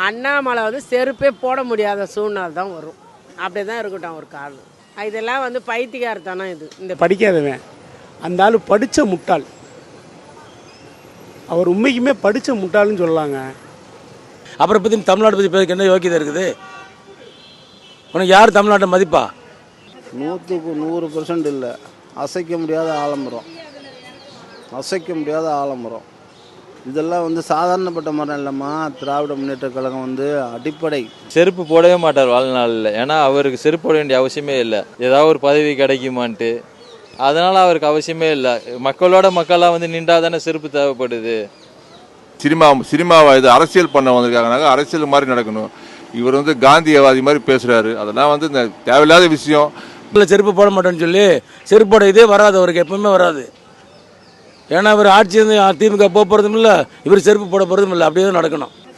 அண்ணாமலை வந்து செருப்பே போட முடியாத சூழ்நிலை தான் வரும். அப்படியே தான் இருக்கட்டும் ஒரு கால். இதெல்லாம் வந்து பைத்தியக்காரத்தானே இது. இந்த படிக்காதவன் அந்த ஆள் படித்த முட்டாள். அவர் உண்மைக்குமே படித்த முட்டாள்னு சொல்லலாங்க. அப்புறம் பற்றி தமிழ்நாட்டை பற்றி பேருக்கு என்ன யோக்கியதை இருக்குது? உனக்கு யார் தமிழ்நாட்டை மதிப்பா? 100க்கு 100% இல்லை. அசைக்க முடியாத ஆலமரம், அசைக்க முடியாத ஆலமரம். இதெல்லாம் வந்து சாதாரணப்பட்ட மரம் இல்லைம்மா. திராவிட முன்னேற்ற கழகம் வந்து அடிப்படை. செருப்பு போடவே மாட்டார் வாழ்நாளில். ஏன்னா அவருக்கு செருப்பு போட வேண்டிய அவசியமே இல்லை. ஏதாவது ஒரு பதவி கிடைக்குமான்ட்டு, அதனால் அவருக்கு அவசியமே இல்லை. மக்களோட மக்களாக வந்து நின்றா தானே செருப்பு தேவைப்படுது. சினிமாவை இது அரசியல் பண்ண வந்திருக்காங்கனாக்க அரசியல் மாதிரி நடக்கணும். இவர் வந்து காந்தியவாதி மாதிரி பேசுகிறாரு. அதெல்லாம் வந்து இந்த தேவையில்லாத விஷயம். இல்லை செருப்பு போட மாட்டேன்னு சொல்லி செருப்பு போட இதே வராது, அவருக்கு எப்பவுமே வராது. ஏன்னா இவர் ஆட்சி வந்து திமுக போகிறதும் இல்லை, இவர் செருப்பு போட போகிறதும் இல்லை. அப்படியே தான் நடக்கணும்.